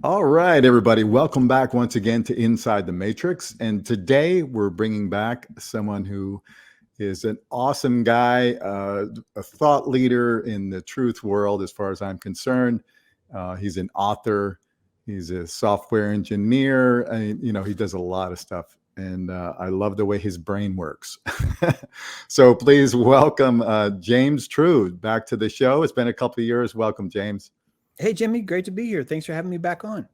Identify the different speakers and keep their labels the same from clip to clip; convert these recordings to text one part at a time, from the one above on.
Speaker 1: All right, everybody, welcome back once again to Inside the Matrix. And today we're bringing back someone who is an awesome guy, a thought leader in the truth world, as far as I'm concerned. He's an author, he's a software engineer, and he does a lot of stuff. And I love the way his brain works. So please welcome James True back to the show. It's been a couple of years. Welcome, James.
Speaker 2: Hey, Jimmy, great to be here. Thanks for having me back on.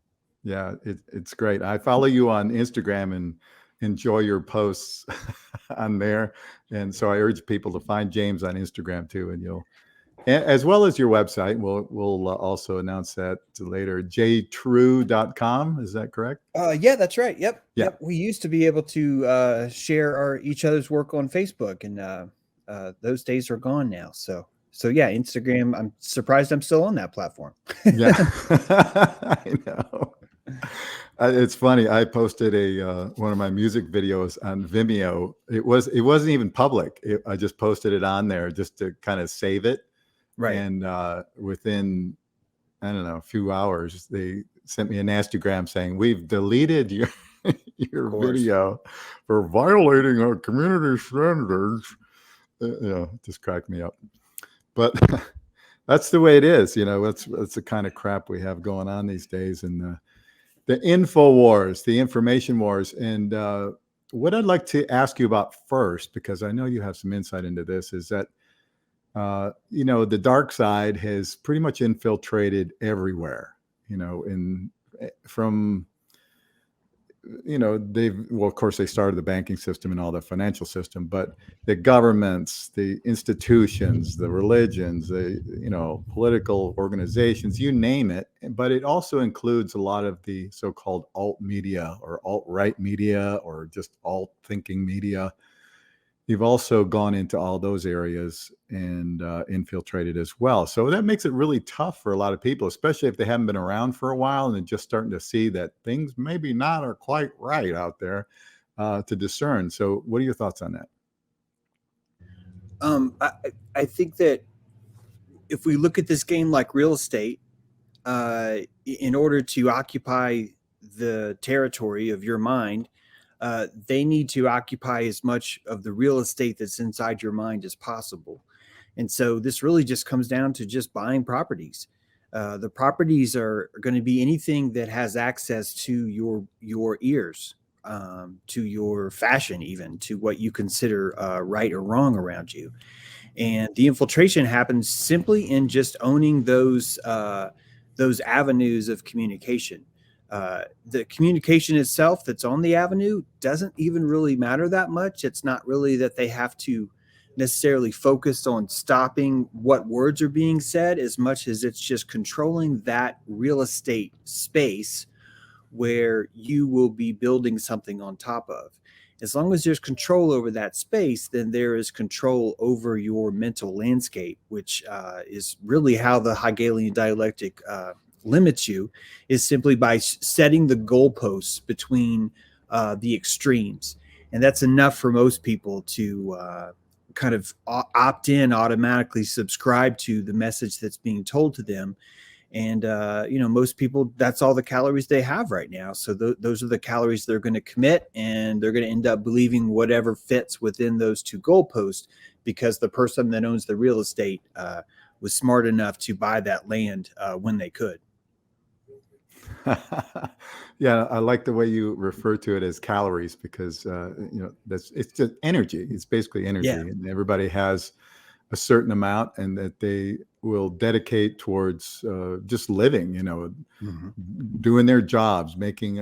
Speaker 1: Yeah, it's great. I follow you on Instagram and enjoy your posts on there. And so I urge people to find James on Instagram too, and as well as your website. We'll also announce that later. jtrue.com, is that correct?
Speaker 2: Yeah, that's right. Yep,
Speaker 1: Yeah.
Speaker 2: yep. We used to be able to share each other's work on Facebook, and those days are gone now. So yeah, Instagram. I'm surprised I'm still on that platform.
Speaker 1: Yeah. I know. It's funny. I posted one of my music videos on Vimeo. It wasn't even public. I just posted it on there just to kind of save it.
Speaker 2: Right.
Speaker 1: And within, I don't know, a few hours, they sent me a nastygram saying, "We've deleted your video for violating our community standards." Just cracked me up. But that's the way it is. That's the kind of crap we have going on these days. And the info wars, the information wars. And what I'd like to ask you about first, because I know you have some insight into this, is that the dark side has pretty much infiltrated everywhere. From of course they started the banking system and all the financial system, but the governments, the institutions, the religions, the political organizations, you name it. But it also includes a lot of the so-called alt media or alt-right media or just alt thinking media. You've also gone into all those areas and infiltrated as well. So that makes it really tough for a lot of people, especially if they haven't been around for a while and they're just starting to see that things maybe not are quite right out there to discern. So what are your thoughts on that?
Speaker 2: I think that if we look at this game like real estate, in order to occupy the territory of your mind, they need to occupy as much of the real estate that's inside your mind as possible. And so this really just comes down to just buying properties. The properties are going to be anything that has access to your ears, to your fashion, even to what you consider right or wrong around you. And the infiltration happens simply in just owning those avenues of communication. The communication itself that's on the avenue doesn't even really matter that much. It's not really that they have to necessarily focus on stopping what words are being said as much as it's just controlling that real estate space where you will be building something on top of. As long as there's control over that space, then there is control over your mental landscape, which is really how the Hegelian dialectic limits you, is simply by setting the goalposts between the extremes. And that's enough for most people to kind of opt in, automatically subscribe to the message that's being told to them. And most people, that's all the calories they have right now. So those are the calories they're going to commit, and they're going to end up believing whatever fits within those two goalposts, because the person that owns the real estate was smart enough to buy that land when they could.
Speaker 1: Yeah, I like the way you refer to it as calories, because it's just energy. It's basically energy,
Speaker 2: Yeah.
Speaker 1: and everybody has a certain amount, and that they will dedicate towards just living.
Speaker 2: Mm-hmm.
Speaker 1: Doing their jobs, making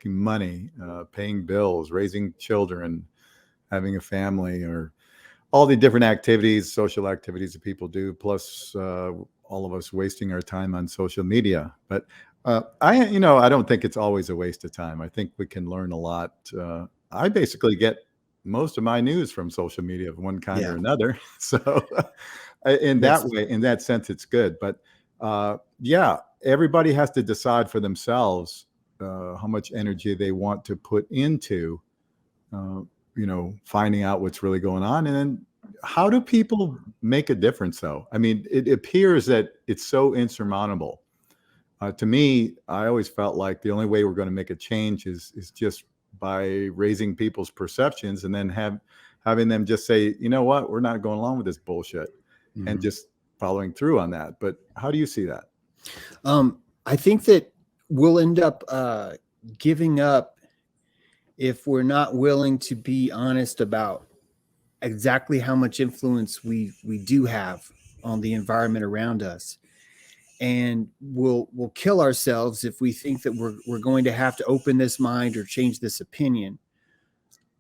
Speaker 1: money, paying bills, raising children, having a family, or all the different activities, social activities that people do. Plus, all of us wasting our time on social media, but. I don't think it's always a waste of time. I think we can learn a lot. I basically get most of my news from social media of one kind or another. So in that sense, it's good. But everybody has to decide for themselves how much energy they want to put into, finding out what's really going on. And then how do people make a difference, though? I mean, it appears that it's so insurmountable. To me, I always felt like the only way we're going to make a change is just by raising people's perceptions, and then having them just say, you know what, we're not going along with this bullshit, and
Speaker 2: Mhm.
Speaker 1: just following through on that. But how do you see that?
Speaker 2: I think that we'll end up giving up if we're not willing to be honest about exactly how much influence we do have on the environment around us. And we'll kill ourselves if we think that we're going to have to open this mind or change this opinion.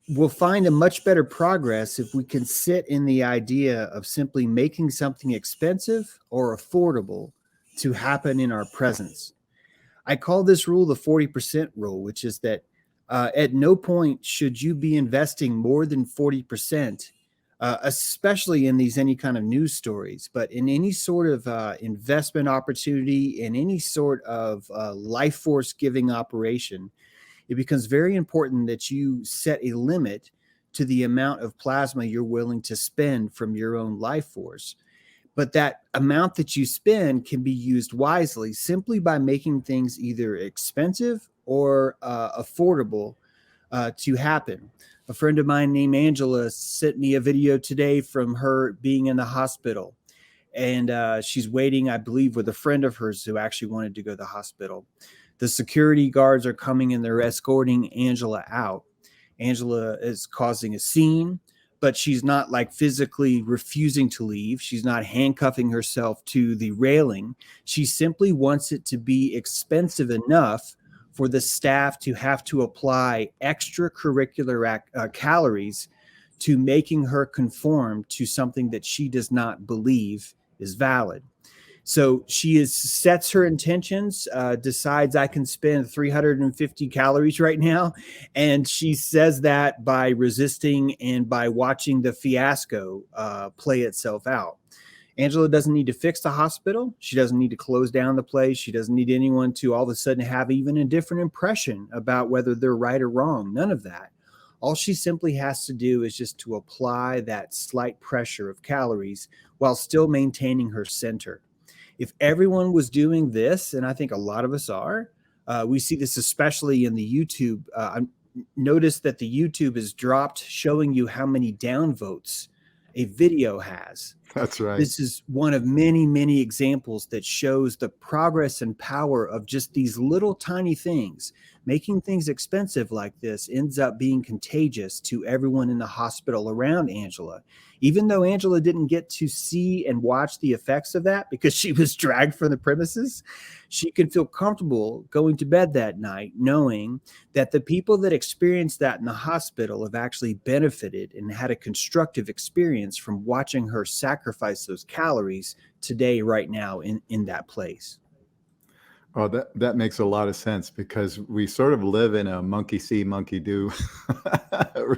Speaker 2: We'll find a much better progress if we can sit in the idea of simply making something expensive or affordable to happen in our presence. I call this rule the 40% rule, which is that at no point should you be investing more than 40%, especially in these any kind of news stories, but in any sort of investment opportunity, in any sort of life force giving operation. It becomes very important that you set a limit to the amount of plasma you're willing to spend from your own life force. But that amount that you spend can be used wisely simply by making things either expensive or affordable to happen. A friend of mine named Angela sent me a video today from her being in the hospital. And she's waiting, I believe, with a friend of hers who actually wanted to go to the hospital. The security guards are coming and they're escorting Angela out. Angela is causing a scene, but she's not like physically refusing to leave. She's not handcuffing herself to the railing. She simply wants it to be expensive enough for the staff to have to apply extracurricular calories to making her conform to something that she does not believe is valid. So sets her intentions, decides I can spend 350 calories right now. And she says that by resisting and by watching the fiasco play itself out. Angela doesn't need to fix the hospital. She doesn't need to close down the place. She doesn't need anyone to all of a sudden have even a different impression about whether they're right or wrong. None of that. All she simply has to do is just to apply that slight pressure of calories while still maintaining her center. If everyone was doing this, and I think a lot of us are, we see this especially in the YouTube. Notice that the YouTube is dropped showing you how many downvotes a video has.
Speaker 1: That's right.
Speaker 2: This is one of many, many examples that shows the progress and power of just these little tiny things. Making things expensive like this ends up being contagious to everyone in the hospital around Angela. Even though Angela didn't get to see and watch the effects of that because she was dragged from the premises, she can feel comfortable going to bed that night knowing that the people that experienced that in the hospital have actually benefited and had a constructive experience from watching her sacrifice those calories today, right now, in that place.
Speaker 1: Oh, that makes a lot of sense, because we sort of live in a monkey see, monkey do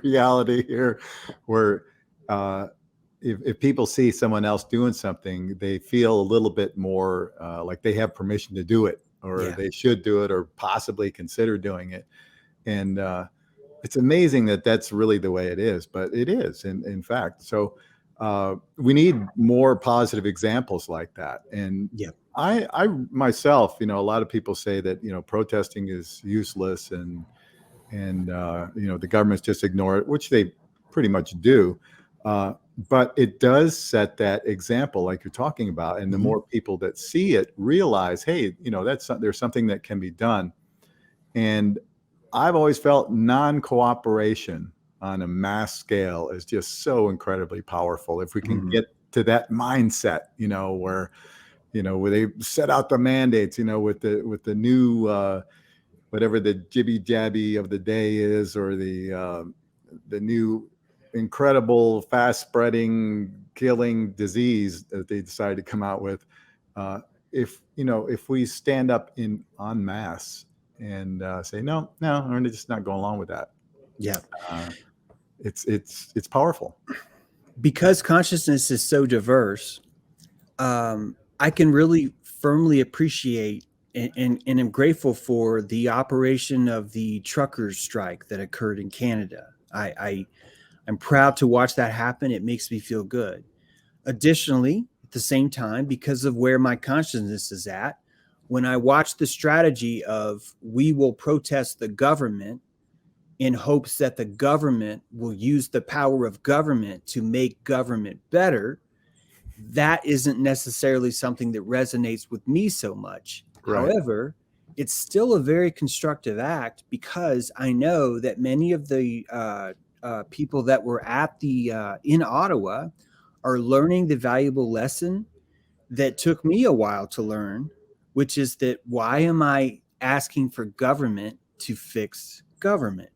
Speaker 1: reality here, where if people see someone else doing something, they feel a little bit more like they have permission to do it, or
Speaker 2: Yeah.
Speaker 1: they should do it, or possibly consider doing it. And it's amazing that that's really the way it is, but it is, in fact. So we need more positive examples like that. And
Speaker 2: Yeah.
Speaker 1: I myself, a lot of people say that, protesting is useless, and the governments just ignore it, which they pretty much do. But it does set that example, like you're talking about, and the
Speaker 2: Mhm.
Speaker 1: more people that see it realize, hey, there's something that can be done. And I've always felt non-cooperation on a mass scale is just so incredibly powerful. If we can
Speaker 2: Mhm.
Speaker 1: get to that mindset, where they set out the mandates, with the new whatever the jibby jabby of the day is, or the new incredible fast spreading killing disease that they decided to come out with. If we stand up en masse and say no, we're just not going along with that,
Speaker 2: Yeah.
Speaker 1: uh, it's powerful.
Speaker 2: Because consciousness is so diverse, I can really firmly appreciate and am grateful for the operation of the truckers' strike that occurred in Canada. I'm proud to watch that happen. It makes me feel good. Additionally, at the same time, because of where my consciousness is at, when I watch the strategy of we will protest the government in hopes that the government will use the power of government to make government better, that isn't necessarily something that resonates with me so much.
Speaker 1: Right.
Speaker 2: However, it's still a very constructive act because I know that many of the people that were at the in Ottawa are learning the valuable lesson that took me a while to learn, which is that why am I asking for government to fix government?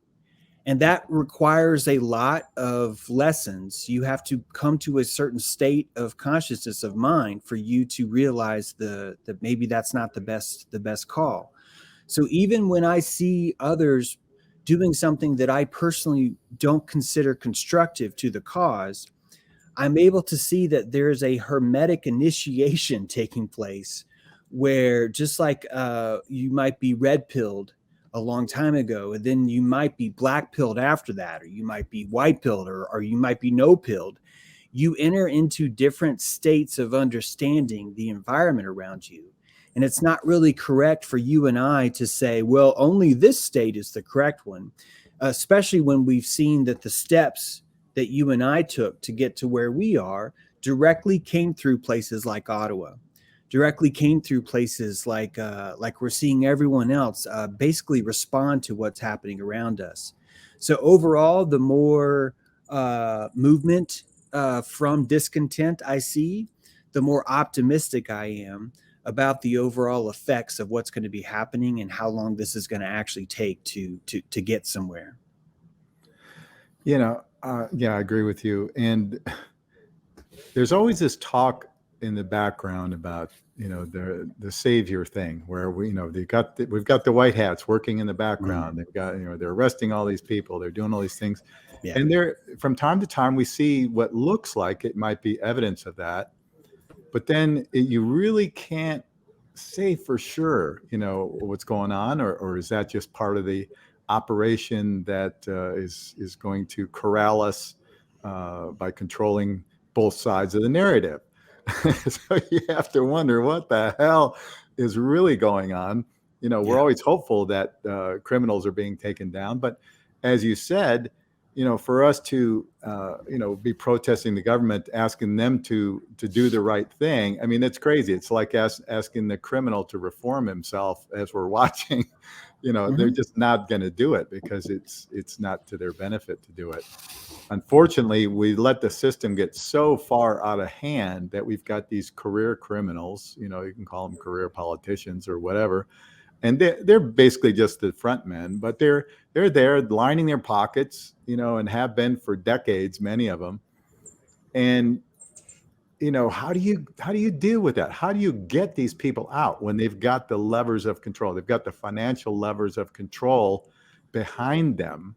Speaker 2: And that requires a lot of lessons. You have to come to a certain state of consciousness of mind for you to realize that maybe that's not the best call. So even when I see others doing something that I personally don't consider constructive to the cause, I'm able to see that there's a hermetic initiation taking place where just like you might be red pilled a long time ago, and then you might be black pilled after that, or you might be white pilled, or you might be no pilled. You enter into different states of understanding the environment around you. And it's not really correct for you and I to say, well, only this state is the correct one, especially when we've seen that the steps that you and I took to get to where we are directly came through places like Ottawa, directly came through places like we're seeing everyone else basically respond to what's happening around us. So overall, the more movement from discontent I see, the more optimistic I am about the overall effects of what's going to be happening and how long this is going to actually take to get somewhere.
Speaker 1: Yeah, I agree with you. And there's always this talk in the background about the savior thing, where we've got the white hats working in the background. They've got they're arresting all these people. They're doing all these things, and they're from time to time we see what looks like it might be evidence of that, but then you really can't say for sure what's going on, or is that just part of the operation that is going to corral us by controlling both sides of the narrative. So you have to wonder what the hell is really going on. We're always hopeful that criminals are being taken down, but as you said, for us to be protesting the government, asking them to do the right thing, I mean, it's crazy. It's like asking the criminal to reform himself as we're watching. They're just not going to do it because it's not to their benefit to do it. Unfortunately, we let the system get so far out of hand that we've got these career criminals, you can call them career politicians or whatever. And they're basically just the front men, but they're there lining their pockets, and have been for decades, many of them. And, how do you deal with that? How do you get these people out when they've got the levers of control? They've got the financial levers of control behind them,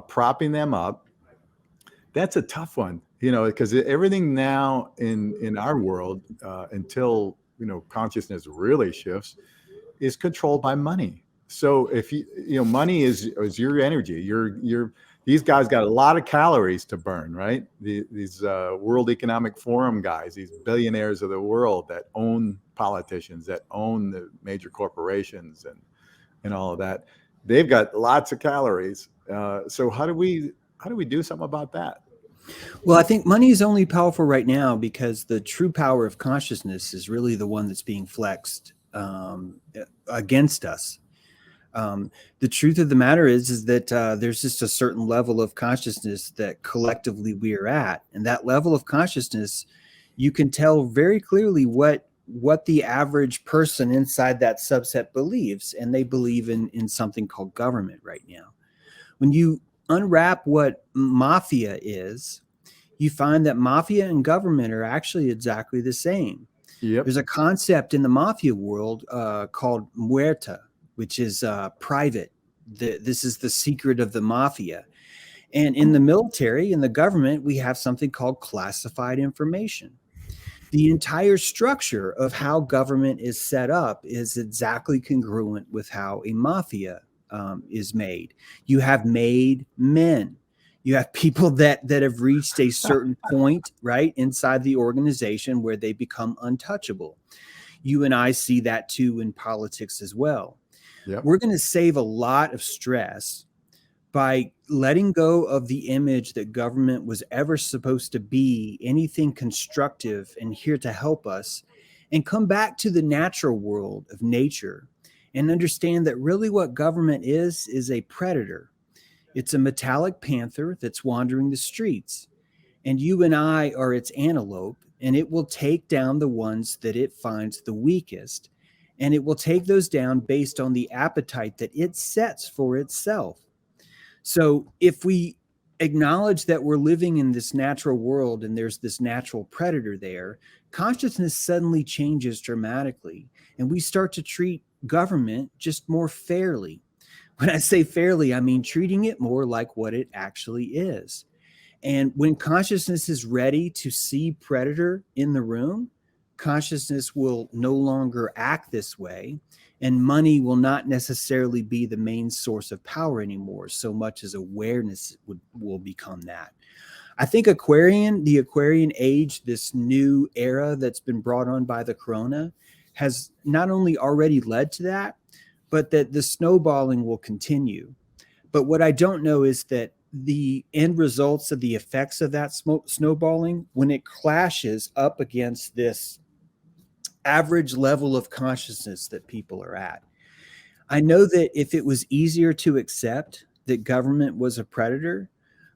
Speaker 1: propping them up. That's a tough one, because everything now in our world, until, consciousness really shifts, is controlled by money. So if money is your energy, these guys got a lot of calories to burn, right? These World Economic Forum guys, these billionaires of the world that own politicians, that own the major corporations and all of that, they've got lots of calories. So how do we do something about that?
Speaker 2: Well, I think money is only powerful right now because the true power of consciousness is really the one that's being flexed against us. The truth of the matter is that there's just a certain level of consciousness that collectively we are at, and that level of consciousness, you can tell very clearly what the average person inside that subset believes, and they believe in something called government right now. When you unwrap what mafia is, you find that mafia and government are actually exactly the same.
Speaker 1: Yep.
Speaker 2: There's a concept in the mafia world called muerta, which is private. This is the secret of the mafia. And in the military, in the government, we have something called classified information. The entire structure of how government is set up is exactly congruent with how a mafia is made. You have made men. You have people that have reached a certain point, right, inside the organization where they become untouchable. You and I see that too in politics as well.
Speaker 1: Yep.
Speaker 2: We're going to save a lot of stress by letting go of the image that government was ever supposed to be anything constructive and here to help us, and come back to the natural world of nature and understand that really what government is a predator. It's a metallic panther that's wandering the streets, and you and I are its antelope, and it will take down the ones that it finds the weakest, and it will take those down based on the appetite that it sets for itself. So if we acknowledge that we're living in this natural world and there's this natural predator there, consciousness suddenly changes dramatically, and we start to treat government just more fairly. When I say fairly, I mean treating it more like what it actually is. And when consciousness is ready to see predator in the room, consciousness will no longer act this way, and money will not necessarily be the main source of power anymore, so much as awareness will become that. I think the Aquarian age, this new era that's been brought on by the corona, has not only already led to that, but that the snowballing will continue. But what I don't know is that the end results of the effects of that snowballing, when it clashes up against this average level of consciousness that people are at. I know that if it was easier to accept that government was a predator,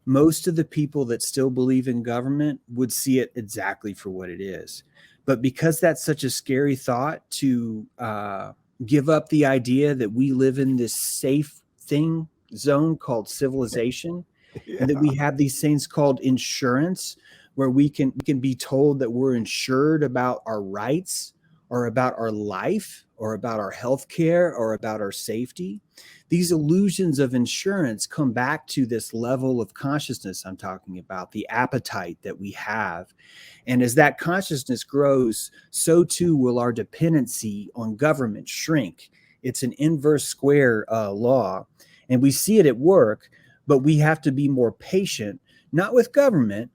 Speaker 2: most of the people that still believe in government would see it exactly for what it is. But because that's such a scary thought to give up the idea that we live in this safe zone called civilization, and that we have these things called insurance, where we can be told that we're insured about our rights or about our life or about our health care or about our safety. These illusions of insurance come back to this level of consciousness I'm talking about, the appetite that we have. And as that consciousness grows, so too will our dependency on government shrink. It's an inverse square law, and we see it at work, but we have to be more patient, not with government,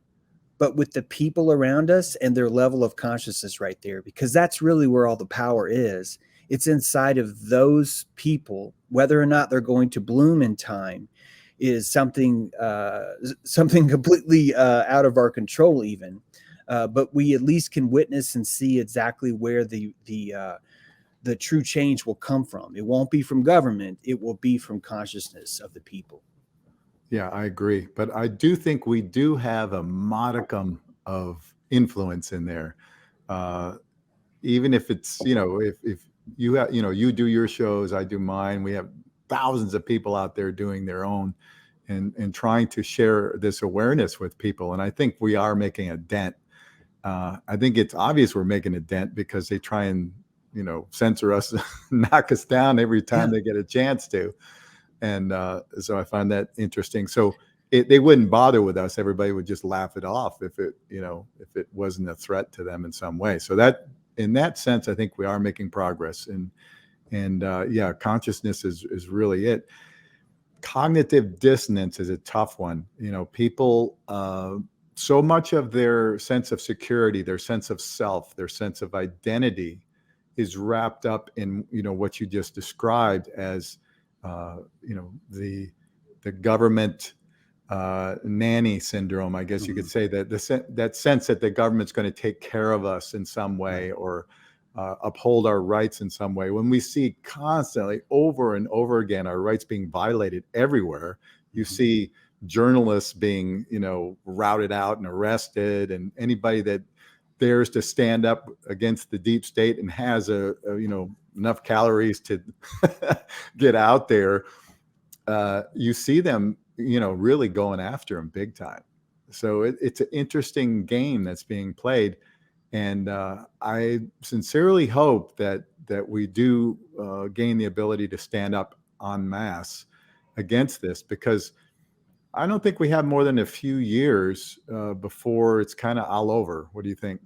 Speaker 2: but with the people around us and their level of consciousness right there, because that's really where all the power is. It's inside of those people. Whether or not they're going to bloom in time is something completely out of our control even. But we at least can witness and see exactly where the true change will come from. It won't be from government. It will be from consciousness of the people.
Speaker 1: Yeah, I agree. But I do think we do have a modicum of influence in there. Even if it's, if you have, you do your shows, I do mine. We have thousands of people out there doing their own and trying to share this awareness with people. And I think we are making a dent. I think it's obvious we're making a dent because they try and, censor us, knock us down every time they get a chance to. And so I find that interesting. So they wouldn't bother with us. Everybody would just laugh it off if it wasn't a threat to them in some way. So that, in that sense, I think we are making progress. And yeah, consciousness is really it. Cognitive dissonance is a tough one. People, so much of their sense of security, their sense of self, their sense of identity is wrapped up in, what you just described as, the government nanny syndrome, I guess you could say, that that sense that the government's going to take care of us in some way or uphold our rights in some way. When we see constantly over and over again our rights being violated everywhere, you see journalists being, routed out and arrested, and anybody that dares to stand up against the deep state and has enough calories to get out there, you see them, really going after them big time. So it's an interesting game that's being played. And I sincerely hope that we do gain the ability to stand up en masse against this, because I don't think we have more than a few years before it's kind of all over. What do you think?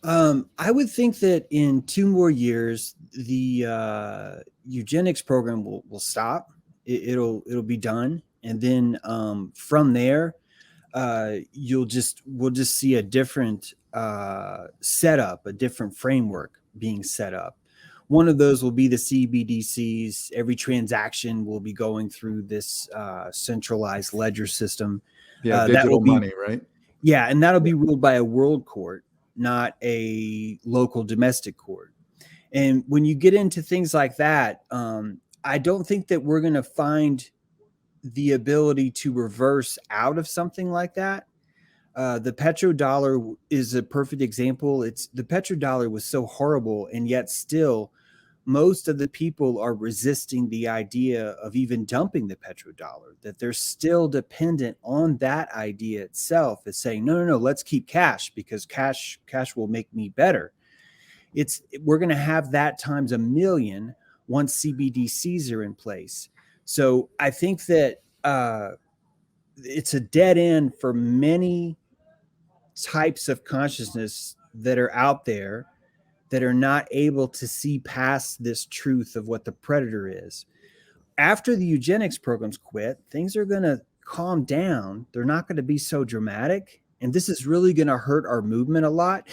Speaker 2: I would think that in 2 more years, the eugenics program will stop. It'll be done, and then from there, we'll just see a different set up, a different framework being set up. One of those will be the CBDCs. Every transaction will be going through this centralized ledger system.
Speaker 1: Yeah,
Speaker 2: That will
Speaker 1: digital
Speaker 2: be,
Speaker 1: money, right?
Speaker 2: yeah, and that'll be ruled by a world court, not a local domestic court. And when you get into things like that, I don't think that we're going to find the ability to reverse out of something like that. The petrodollar is a perfect example. The petrodollar was so horrible, and yet still most of the people are resisting the idea of even dumping the petrodollar, that they're still dependent on that idea itself as saying, no, let's keep cash because cash will make me better. We're going to have that times a million once CBDCs are in place. So I think that it's a dead end for many types of consciousness that are out there that are not able to see past this truth of what the predator is. After the eugenics programs quit, things are going to calm down. They're not going to be so dramatic. And this is really going to hurt our movement a lot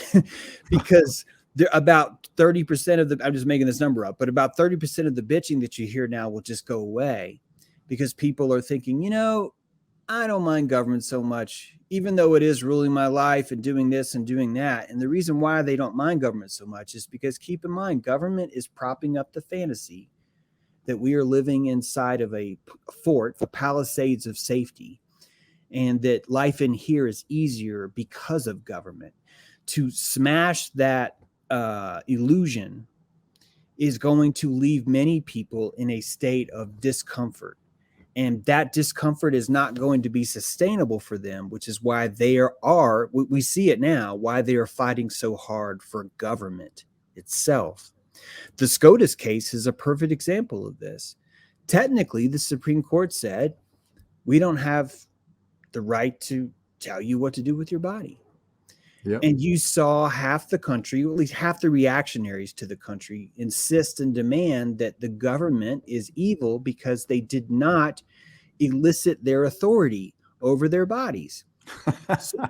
Speaker 2: because about 30% of I'm just making this number up, but about 30% of the bitching that you hear now will just go away because people are thinking, I don't mind government so much, even though it is ruling my life and doing this and doing that. And the reason why they don't mind government so much is because, keep in mind, government is propping up the fantasy that we are living inside of a fort, the palisades of safety, and that life in here is easier because of government. To smash that illusion is going to leave many people in a state of discomfort. And that discomfort is not going to be sustainable for them, which is why we see it now, why they are fighting so hard for government itself. The SCOTUS case is a perfect example of this. Technically, the Supreme Court said, we don't have the right to tell you what to do with your body. Yep. And you saw half the country, or at least half the reactionaries to the country, insist and demand that the government is evil because they did not elicit their authority over their bodies.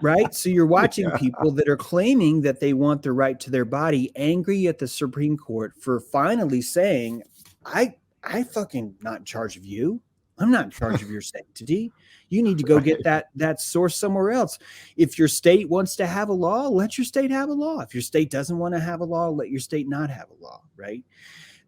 Speaker 2: Right? So you're watching people that are claiming that they want the right to their body, angry at the Supreme Court for finally saying, I fucking not in charge of you. I'm not in charge of your sanctity. You need to go get that source somewhere else. If your state wants to have a law, let your state have a law. If your state doesn't want to have a law, let your state not have a law, right?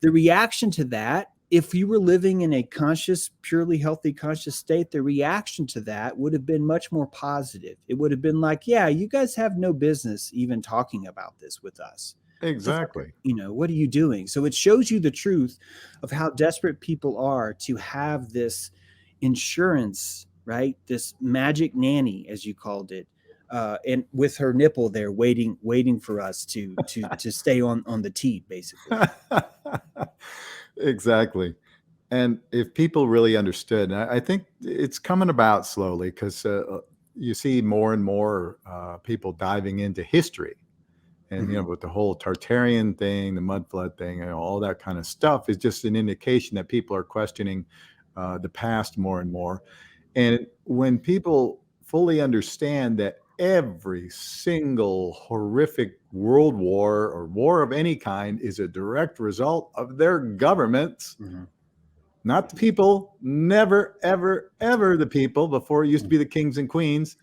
Speaker 2: The reaction to that, if you were living in a conscious, purely healthy, conscious state, the reaction to that would have been much more positive. It would have been like, yeah, you guys have no business even talking about this with us.
Speaker 1: Exactly.
Speaker 2: What are you doing? So it shows you the truth of how desperate people are to have this insurance, right? This magic nanny, as you called it, and with her nipple there, waiting for us to stay on the tee, basically.
Speaker 1: Exactly. And if people really understood, and I think it's coming about slowly because you see more and more people diving into history. And, with the whole Tartarian thing, the mud flood thing, all that kind of stuff is just an indication that people are questioning the past more and more. And when people fully understand that every single horrific world war or war of any kind is a direct result of their governments, not the people, never, ever, ever the people. Before it used to be the kings and queens.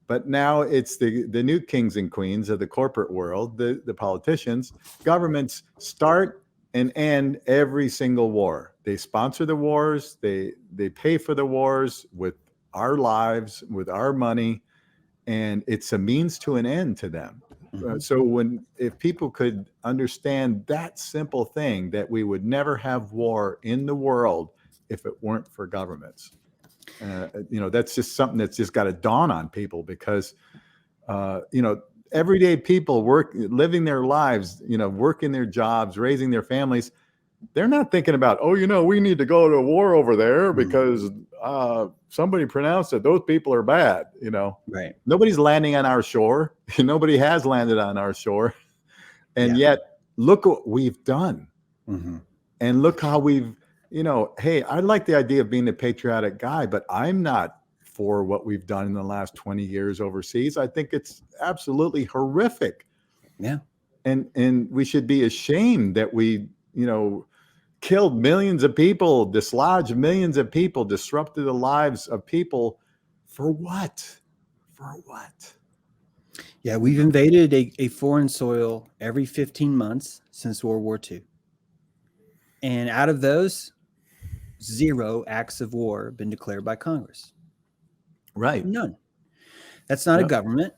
Speaker 1: But now it's the new kings and queens of the corporate world, the politicians. Governments start and end every single war. They sponsor the wars. They pay for the wars with our lives, with our money, and it's a means to an end to them. So if people could understand that simple thing, that we would never have war in the world if it weren't for governments. That's just something that's just got to dawn on people because, everyday people living their lives, working their jobs, raising their families. They're not thinking about, we need to go to war over there because somebody pronounced that those people are bad.
Speaker 2: Right.
Speaker 1: Nobody's landing on our shore. Nobody has landed on our shore. And yet look what we've done. And look how we've, hey, I like the idea of being a patriotic guy, but I'm not for what we've done in the last 20 years overseas. I think it's absolutely horrific.
Speaker 2: Yeah.
Speaker 1: And we should be ashamed that we, killed millions of people, dislodged millions of people, disrupted the lives of people. For what? For what?
Speaker 2: Yeah, we've invaded a foreign soil every 15 months since World War II. And out of those, 0 acts of war have been declared by Congress.
Speaker 1: Right.
Speaker 2: None. That's not a government.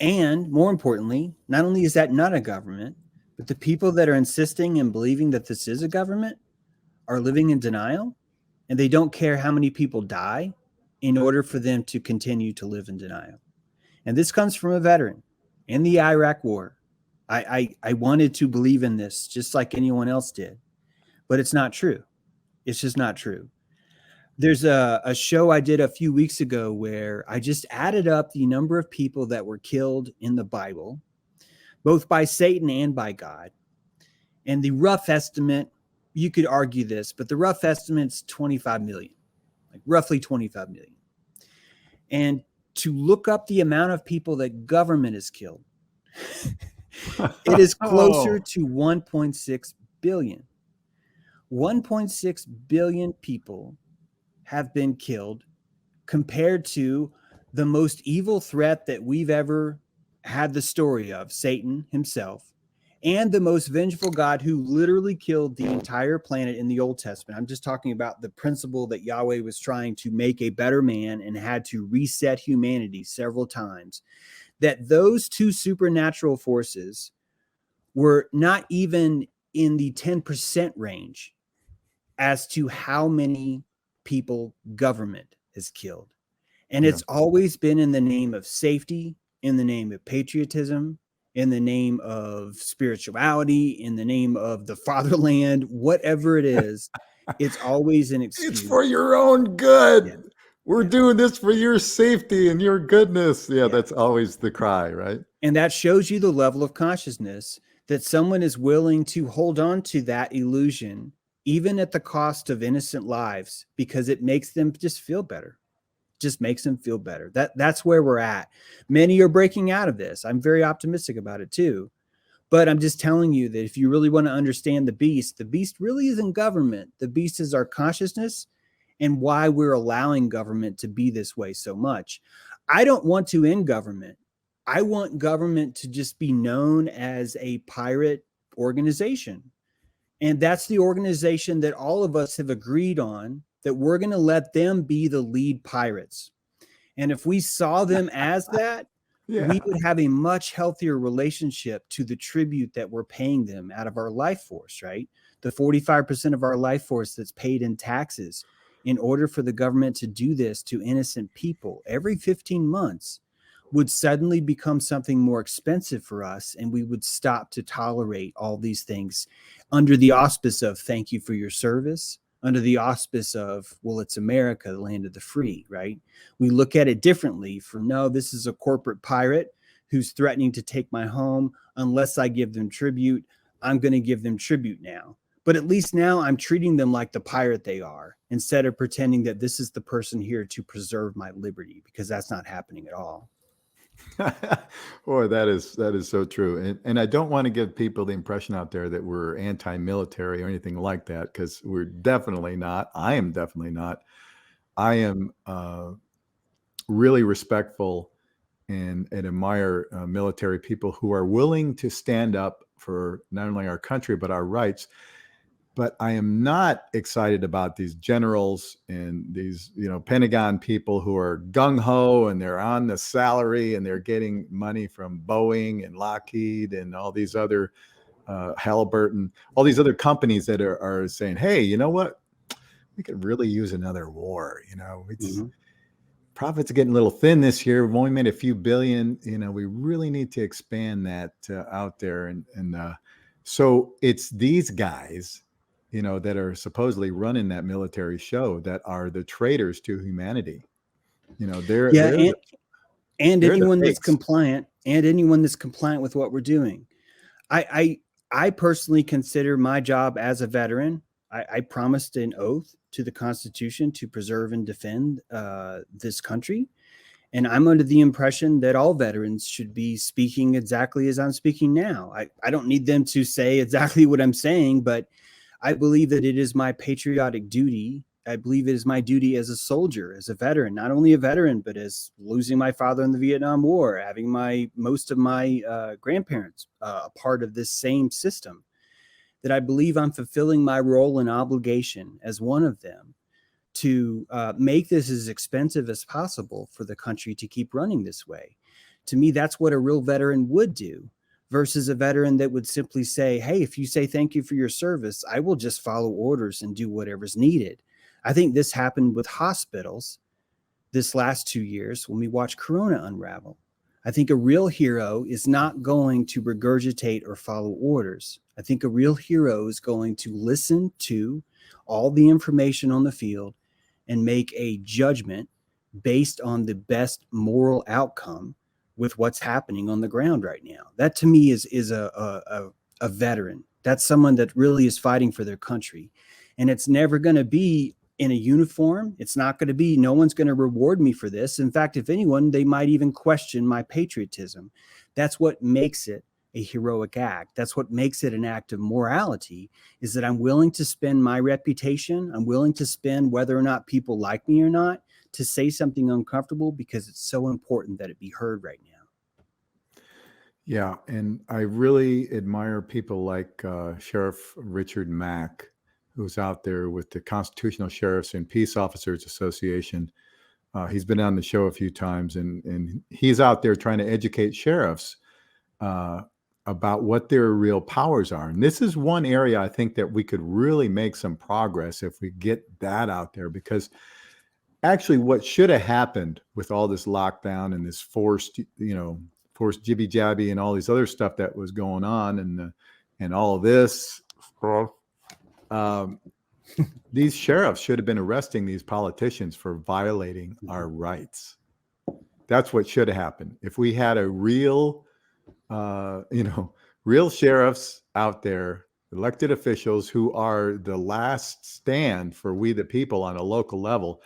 Speaker 2: And more importantly, not only is that not a government, but the people that are insisting and believing that this is a government are living in denial, and they don't care how many people die in order for them to continue to live in denial. And this comes from a veteran in the Iraq War. I wanted to believe in this just like anyone else did, but it's not true. It's just not true. There's a show I did a few weeks ago where I just added up the number of people that were killed in the Bible, both by Satan and by God. And the rough estimate, you could argue this, but the rough estimate's 25 million, like roughly 25 million. And to look up the amount of people that government has killed, it is closer to 1.6 billion. 1.6 billion people have been killed compared to the most evil threat that we've ever had the story of, Satan himself, and the most vengeful God who literally killed the entire planet in the Old Testament. I'm just talking about the principle that Yahweh was trying to make a better man and had to reset humanity several times. That those two supernatural forces were not even in the 10% range as to how many people government has killed. And it's always been in the name of safety, in the name of patriotism, in the name of spirituality, in the name of the fatherland, whatever it is, it's always an excuse.
Speaker 1: It's for your own good. Yeah. We're doing this for your safety and your goodness. That's always the cry, right?
Speaker 2: And that shows you the level of consciousness that someone is willing to hold on to that illusion, even at the cost of innocent lives, because it makes them just feel better. Just makes them feel better. That's where we're at. Many are breaking out of this. I'm very optimistic about it too. But I'm just telling you that if you really want to understand the beast really isn't government. The beast is our consciousness and why we're allowing government to be this way so much. I don't want to end government. I want government to just be known as a pirate organization. And that's the organization that all of us have agreed on, that we're going to let them be the lead pirates. And if we saw them as that, we would have a much healthier relationship to the tribute that we're paying them out of our life force, right? The 45% of our life force that's paid in taxes. In order for the government to do this to innocent people every 15 months would suddenly become something more expensive for us, and we would stop to tolerate all these things under the auspice of thank you for your service, under the auspice of, well, it's America, the land of the free, right? We look at it differently from, no, this is a corporate pirate who's threatening to take my home. Unless I give them tribute, I'm going to give them tribute now. But at least now I'm treating them like the pirate they are, instead of pretending that this is the person here to preserve my liberty, because that's not happening at all.
Speaker 1: Boy, that is so true. And I don't want to give people the impression out there that we're anti-military or anything like that, because we're definitely not. I am definitely not. I am really respectful and admire military people who are willing to stand up for not only our country, but our rights. But I am not excited about these generals and these, Pentagon people who are gung-ho and they're on the salary and they're getting money from Boeing and Lockheed and all these other Halliburton, all these other companies that are saying, hey, you know what? We could really use another war. Profits are getting a little thin this year. We've only made a few billion. We really need to expand that out there. And so it's these guys that are supposedly running that military show that are the traitors to humanity. They're
Speaker 2: anyone that's compliant, and anyone that's compliant with what we're doing. I personally consider my job as a veteran. I promised an oath to the Constitution to preserve and defend this country. And I'm under the impression that all veterans should be speaking exactly as I'm speaking now. I don't need them to say exactly what I'm saying, but I believe that it is my patriotic duty. I believe it is my duty as a soldier, as a veteran, not only a veteran, but as losing my father in the Vietnam War, having most of my grandparents a part of this same system, that I believe I'm fulfilling my role and obligation as one of them to make this as expensive as possible for the country to keep running this way. To me, that's what a real veteran would do, versus a veteran that would simply say, hey, if you say thank you for your service, I will just follow orders and do whatever's needed. I think this happened with hospitals this last 2 years when we watched Corona unravel. I think a real hero is not going to regurgitate or follow orders. I think a real hero is going to listen to all the information on the field and make a judgment based on the best moral outcome with what's happening on the ground right now. That to me is a veteran. That's someone that really is fighting for their country. And it's never going to be in a uniform. It's not going to be, no one's going to reward me for this. In fact, if anyone, they might even question my patriotism. That's what makes it a heroic act. That's what makes it an act of morality, is that I'm willing to spend my reputation. I'm willing to spend whether or not people like me or not to say something uncomfortable, because it's so important that it be heard right now.
Speaker 1: Yeah, and I really admire people like Sheriff Richard Mack, who's out there with the Constitutional Sheriffs and Peace Officers Association. He's been on the show a few times, and he's out there trying to educate sheriffs about what their real powers are. And this is one area I think that we could really make some progress if we get that out there, because actually what should have happened with all this lockdown and this forced jibby jabby and all these other stuff that was going on, and all of this, these sheriffs should have been arresting these politicians for violating our rights. That's what should have happened. If we had a real sheriffs out there, elected officials who are the last stand for we the people on a local level,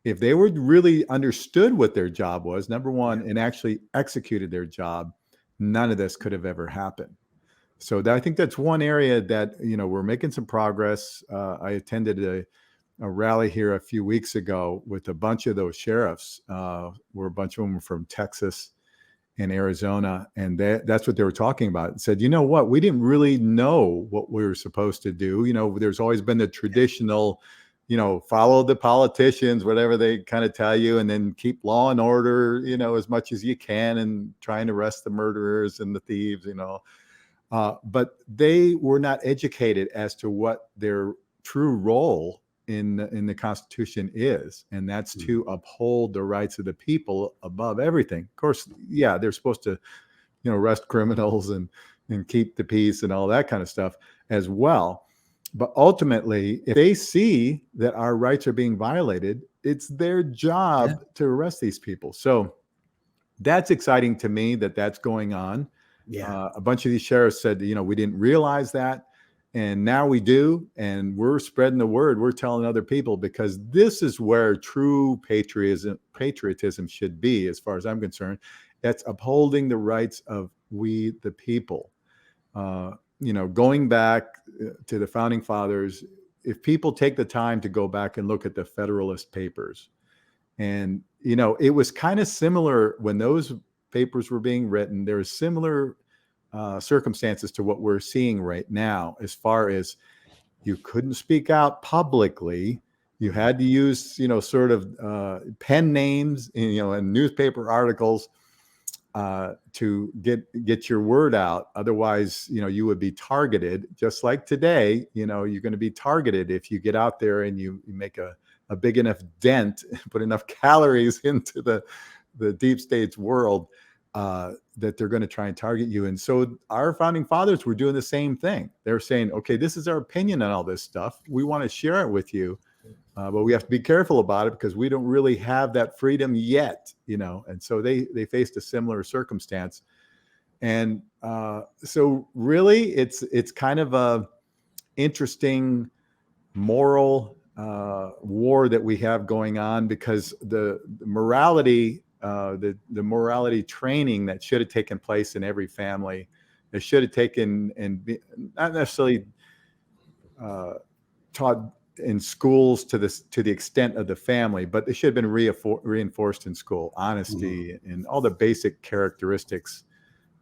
Speaker 1: if they were really understood what their job was, number one, and actually executed their job, none of this could have ever happened. So I think that's one area that, we're making some progress. I attended a rally here a few weeks ago with a bunch of those sheriffs, where a bunch of them were from Texas and Arizona. And that's what they were talking about. And said, you know what, we didn't really know what we were supposed to do. There's always been the traditional, follow the politicians, whatever they kind of tell you, and then keep law and order, as much as you can, and try and arrest the murderers and the thieves, but they were not educated as to what their true role in the Constitution is, and that's to uphold the rights of the people above everything. Of course, yeah, they're supposed to, arrest criminals and keep the peace and all that kind of stuff as well. But ultimately, if they see that our rights are being violated, it's their job to arrest these people. So that's exciting to me that that's going on.
Speaker 2: Yeah.
Speaker 1: A bunch of these sheriffs said, we didn't realize that. And now we do. And we're spreading the word. We're telling other people, because this is where true patriotism should be, as far as I'm concerned. That's upholding the rights of we, the people. Going back to the founding fathers, if people take the time to go back and look at the Federalist Papers, and, it was kind of similar when those papers were being written. There's similar circumstances to what we're seeing right now, as far as you couldn't speak out publicly. You had to use, sort of pen names, and newspaper articles to get your word out. Otherwise, you would be targeted. Just like today, you're going to be targeted if you get out there and you make a big enough dent, put enough calories into the deep state's world, that they're going to try and target you. And so our founding fathers were doing the same thing. They're saying, okay, this is our opinion on all this stuff. We want to share it with you, but we have to be careful about it, because we don't really have that freedom yet, And so they faced a similar circumstance. And so really, it's kind of a interesting moral war that we have going on, because the morality, the morality training that should have taken place in every family, it should have taken and not necessarily taught in schools to the extent of the family, but they should have been reinforced in school. Honesty and all the basic characteristics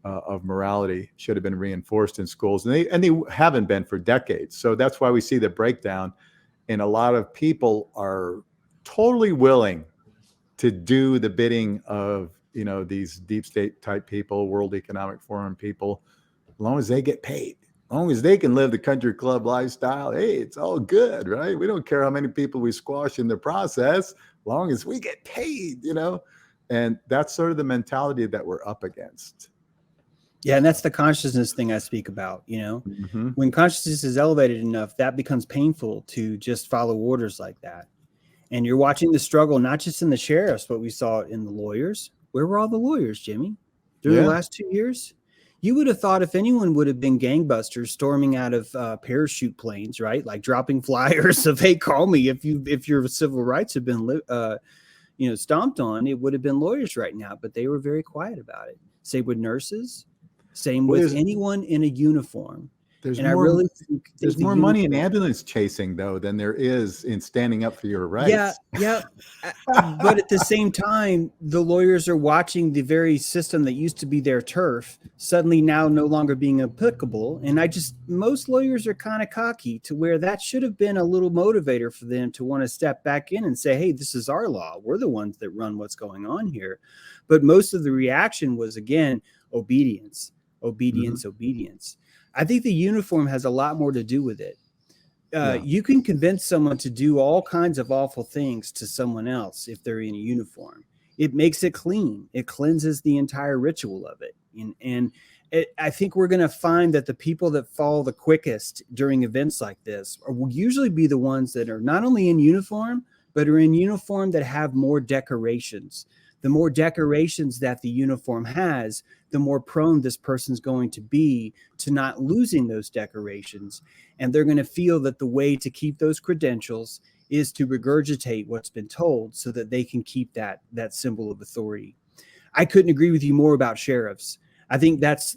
Speaker 1: of morality should have been reinforced in schools, and they haven't been for decades. So that's why we see the breakdown. And a lot of people are totally willing to do the bidding of, these deep state type people, World Economic Forum people, as long as they get paid, as long as they can live the country club lifestyle. Hey, it's all good, right? We don't care how many people we squash in the process, as long as we get paid, And that's sort of the mentality that we're up against.
Speaker 2: Yeah, and that's the consciousness thing I speak about. When consciousness is elevated enough, that becomes painful to just follow orders like that. And you're watching the struggle, not just in the sheriffs, but we saw it in the lawyers. Where were all the lawyers, Jimmy, during the last 2 years? You would have thought if anyone would have been gangbusters storming out of parachute planes, right? Like dropping flyers of, hey, call me if your civil rights have been stomped on, it would have been lawyers right now. But they were very quiet about it. Same with nurses. Same with anyone in a uniform.
Speaker 1: There's
Speaker 2: and
Speaker 1: more,
Speaker 2: I really think
Speaker 1: there's more money in ambulance chasing, though, than there is in standing up for your rights.
Speaker 2: Yeah. But at the same time, the lawyers are watching the very system that used to be their turf suddenly now no longer being applicable. And most lawyers are kind of cocky to where that should have been a little motivator for them to want to step back in and say, hey, this is our law. We're the ones that run what's going on here. But most of the reaction was, again, obedience. I think the uniform has a lot more to do with it. You can convince someone to do all kinds of awful things to someone else if they're in a uniform. It makes it clean. It cleanses the entire ritual of it. I think we're going to find that the people that fall the quickest during events like this will usually be the ones that are not only in uniform, but are in uniform that have more decorations. The more decorations that the uniform has, the more prone this person's going to be to not losing those decorations. And they're going to feel that the way to keep those credentials is to regurgitate what's been told so that they can keep that symbol of authority. I couldn't agree with you more about sheriffs. I think that's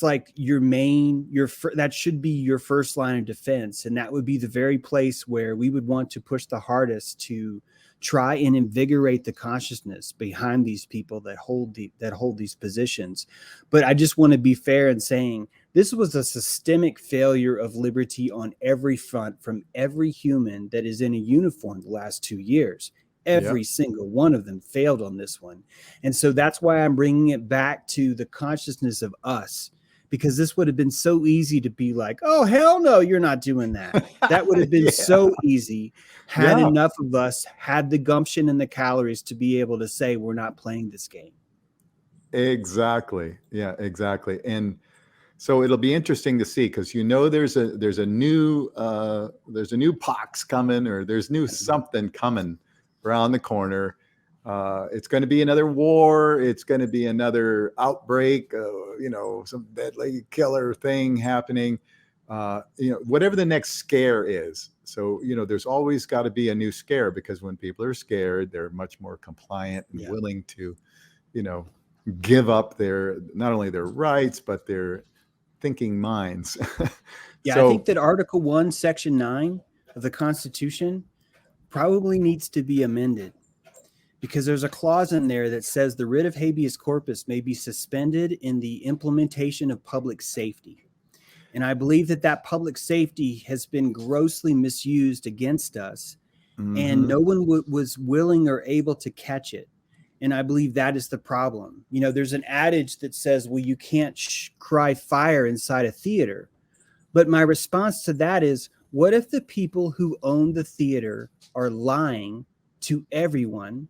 Speaker 2: like that should be your first line of defense. And that would be the very place where we would want to push the hardest to try and invigorate the consciousness behind these people that hold these positions. But I just want to be fair in saying this was a systemic failure of liberty on every front from every human that is in a uniform the last 2 years. Every single one of them failed on this one. And so that's why I'm bringing it back to the consciousness of us, because this would have been so easy to be like, oh, hell no, you're not doing that. That would have been so easy had enough of us had the gumption and the calories to be able to say, we're not playing this game.
Speaker 1: Exactly. Yeah, exactly. And so it'll be interesting to see, because there's a new pox coming, or there's new something coming around the corner. It's going to be another war. It's going to be another outbreak, some deadly killer thing happening, whatever the next scare is. So, there's always got to be a new scare, because when people are scared, they're much more compliant and willing to, give up not only their rights, but their thinking minds.
Speaker 2: I think that Article 1, Section 9 of the Constitution probably needs to be amended, because there's a clause in there that says the writ of habeas corpus may be suspended in the implementation of public safety. And I believe that public safety has been grossly misused against us, and no one was willing or able to catch it. And I believe that is the problem. There's an adage that says, well, you can't cry fire inside a theater. But my response to that is, what if the people who own the theater are lying to everyone?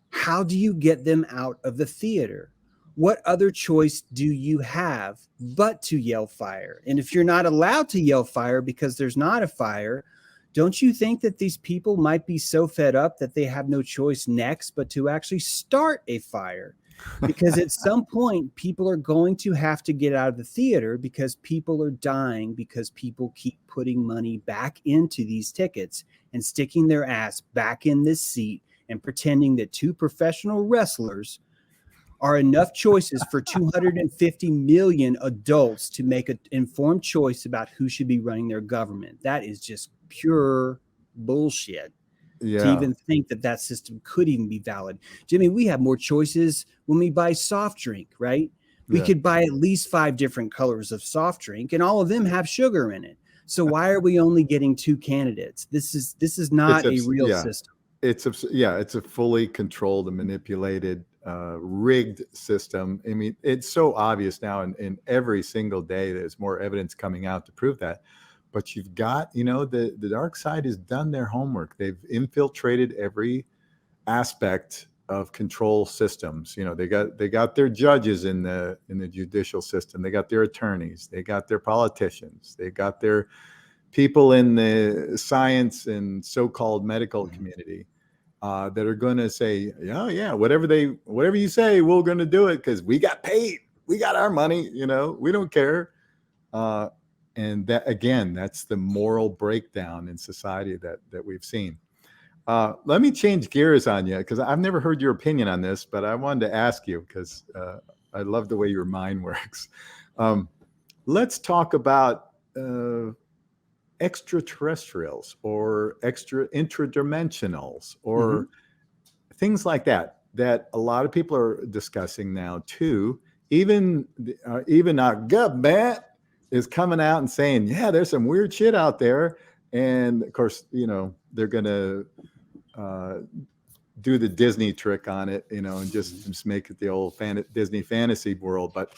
Speaker 2: How do you get them out of the theater? What other choice do you have but to yell fire? And if you're not allowed to yell fire because there's not a fire, don't you think that these people might be so fed up that they have no choice next but to actually start a fire? because at some point people are going to have to get out of the theater because people are dying, because people keep putting money back into these tickets and sticking their ass back in this seat and pretending that two professional wrestlers are enough choices for 250 million adults to make an informed choice about who should be running their government. That is just pure bullshit to
Speaker 1: Yeah.
Speaker 2: even think that that system could even be valid. Jimmy, we have more choices when we buy soft drink, right? We
Speaker 1: Yeah.
Speaker 2: could buy at least 5 different colors of soft drink, and all of them have sugar in it. So why are we only getting 2 candidates? This is not a real
Speaker 1: Yeah.
Speaker 2: system.
Speaker 1: It's a fully controlled and manipulated, rigged system. I mean, it's so obvious now, and every single day there's more evidence coming out to prove that. But you've got, the dark side has done their homework. They've infiltrated every aspect of control systems. They got their judges in the judicial system. They got their attorneys. They got their politicians. They got their people in the science and so-called medical community that are going to say, yeah, whatever you say, we're going to do it because we got paid. We got our money. We don't care. And that, again, that's the moral breakdown in society that we've seen. Let me change gears on you because I've never heard your opinion on this, but I wanted to ask you because I love the way your mind works. Let's talk about extraterrestrials or intradimensionals or things like that a lot of people are discussing now too. Even our government is coming out and saying, yeah, there's some weird shit out there. And of course, they're going to do the Disney trick on it, and just make it the old Disney fantasy world. But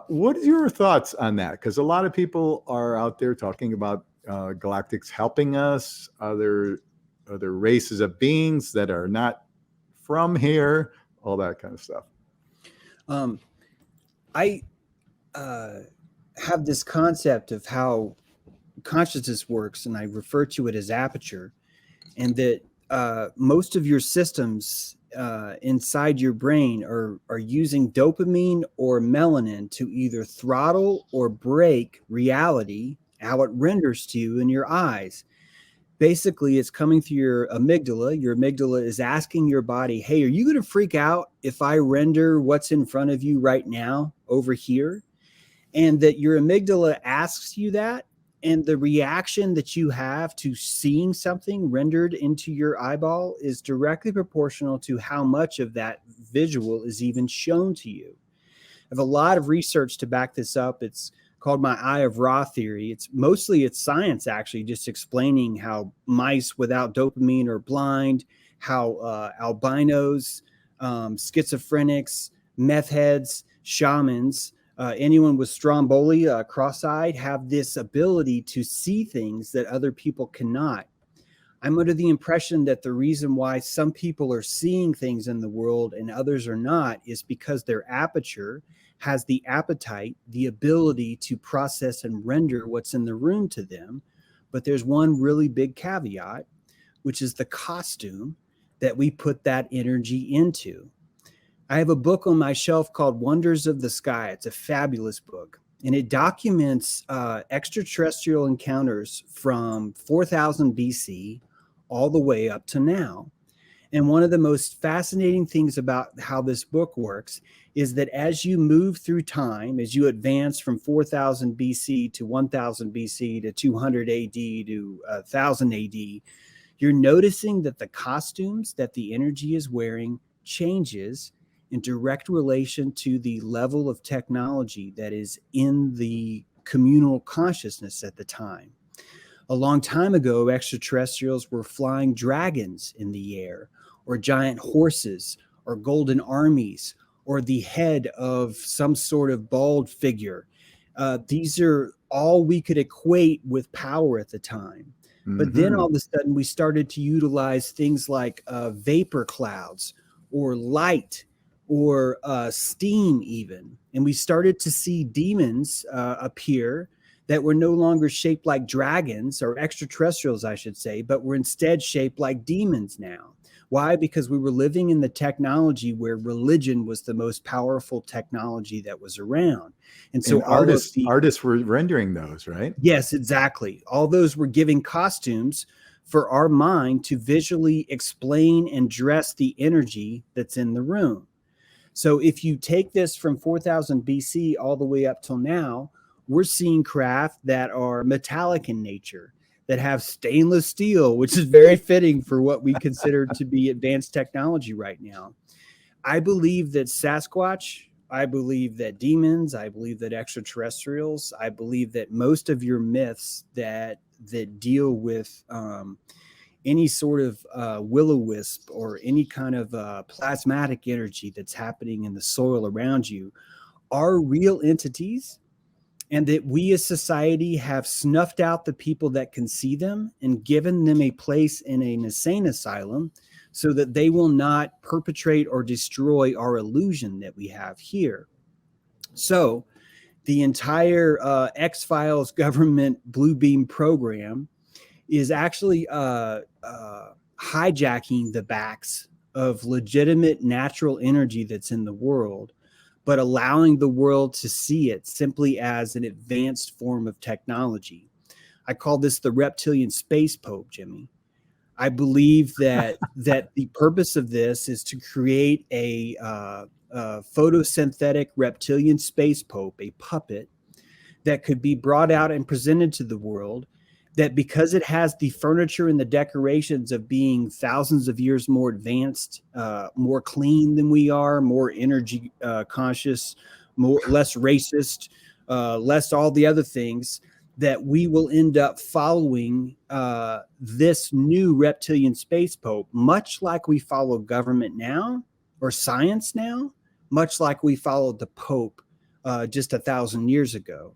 Speaker 1: what are your thoughts on that? Because a lot of people are out there talking about galactics helping us, other races of beings that are not from here, all that kind of stuff.
Speaker 2: I have this concept of how consciousness works, and I refer to it as aperture, and that most of your systems inside your brain are using dopamine or melanin to either throttle or break reality, how it renders to you in your eyes. Basically, it's coming through your amygdala. Your amygdala is asking your body, hey, are you going to freak out if I render what's in front of you right now over here? And that your amygdala asks you that, and the reaction that you have to seeing something rendered into your eyeball is directly proportional to how much of that visual is even shown to you. I have a lot of research to back this up. It's called my Eye of Ra theory. It's science, actually, just explaining how mice without dopamine are blind, how albinos, schizophrenics, meth heads, shamans, anyone with Stromboli, cross-eyed, have this ability to see things that other people cannot. I'm under the impression that the reason why some people are seeing things in the world and others are not is because their aperture has the appetite, the ability to process and render what's in the room to them. But there's one really big caveat, which is the costume that we put that energy into. I have a book on my shelf called Wonders of the Sky. It's a fabulous book, and it documents extraterrestrial encounters from 4000 BC all the way up to now. And one of the most fascinating things about how this book works is that as you move through time, as you advance from 4000 BC to 1000 BC to 200 AD to 1000 AD, you're noticing that the costumes that the energy is wearing changes in direct relation to the level of technology that is in the communal consciousness at the time. A long time ago, extraterrestrials were flying dragons in the air, or giant horses, or golden armies, or the head of some sort of bald figure. These are all we could equate with power at the time. But then all of a sudden, we started to utilize things like vapor clouds, or light, or steam even. And we started to see demons appear that were no longer shaped like dragons, or extraterrestrials, I should say, but were instead shaped like demons now. Why? Because we were living in the technology where religion was the most powerful technology that was around. And so
Speaker 1: And
Speaker 2: all of the
Speaker 1: artists were rendering those, right?
Speaker 2: Yes, exactly. All those were giving costumes for our mind to visually explain and dress the energy that's in the room. So if you take this from 4000 BC all the way up till now, we're seeing craft that are metallic in nature, that have stainless steel, which is very fitting for what we consider to be advanced technology right now. I believe that Sasquatch, I believe that demons, I believe that extraterrestrials, I believe that most of your myths that deal with any sort of will-o-wisp or any kind of plasmatic energy that's happening in the soil around you are real entities, and that we as society have snuffed out the people that can see them and given them a place in an insane asylum so that they will not perpetrate or destroy our illusion that we have here. So the entire X-Files government Blue Beam program is actually hijacking the backs of legitimate natural energy that's in the world, but allowing the world to see it simply as an advanced form of technology. I call this the reptilian space pope, Jimmy. I believe that the purpose of this is to create a photosynthetic reptilian space pope, a puppet that could be brought out and presented to the world, that because it has the furniture and the decorations of being thousands of years more advanced, more clean than we are, more energy conscious, less racist, less all the other things, that we will end up following this new reptilian space pope, much like we follow government now or science now, much like we followed the pope just 1,000 years ago.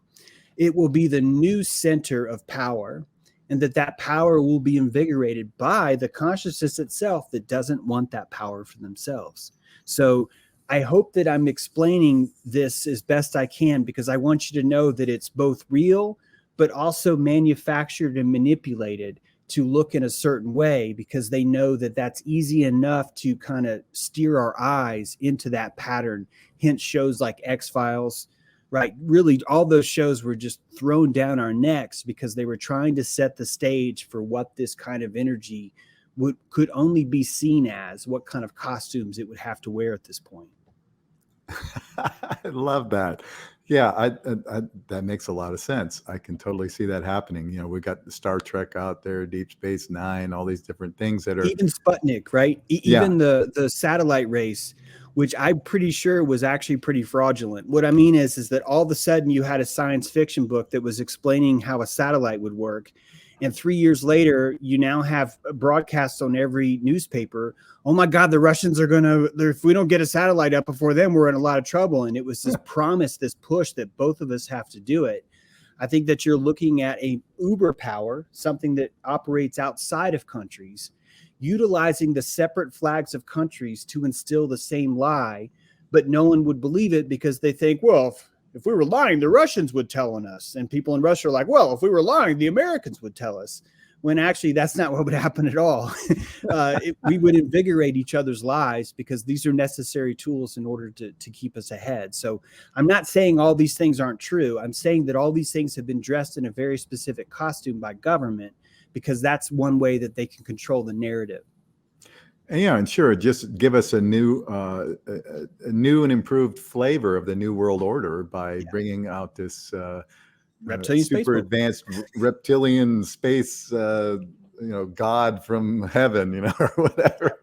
Speaker 2: It will be the new center of power, and that power will be invigorated by the consciousness itself that doesn't want that power for themselves. So I hope that I'm explaining this as best I can, because I want you to know that it's both real, but also manufactured and manipulated to look in a certain way, because they know that that's easy enough to kind of steer our eyes into that pattern. Hence shows like X-Files, right? Really, all those shows were just thrown down our necks because they were trying to set the stage for what this kind of energy could only be seen as, what kind of costumes it would have to wear at this point.
Speaker 1: I love that. Yeah, I that makes a lot of sense. I can totally see that happening. You know, we got the Star Trek out there, Deep Space Nine, all these different things that are
Speaker 2: even Sputnik, right? Even the satellite race, which I'm pretty sure was actually pretty fraudulent. What I mean is that all of a sudden you had a science fiction book that was explaining how a satellite would work. And 3 years later, you now have broadcasts on every newspaper. Oh my God, the Russians are if we don't get a satellite up before them, we're in a lot of trouble. And it was this promise, this push that both of us have to do it. I think that you're looking at a uber power, something that operates outside of countries, utilizing the separate flags of countries to instill the same lie, but no one would believe it because they think, well, if we were lying, the Russians would tell on us. And people in Russia are like, well, if we were lying, the Americans would tell us. When actually that's not what would happen at all. We would invigorate each other's lies, because these are necessary tools in order to keep us ahead. So I'm not saying all these things aren't true. I'm saying that all these things have been dressed in a very specific costume by government, because that's one way that they can control the narrative.
Speaker 1: And, yeah, and sure, just give us a new and improved flavor of the New World Order by bringing out this
Speaker 2: reptilian
Speaker 1: super advanced reptilian space, God from heaven, or whatever.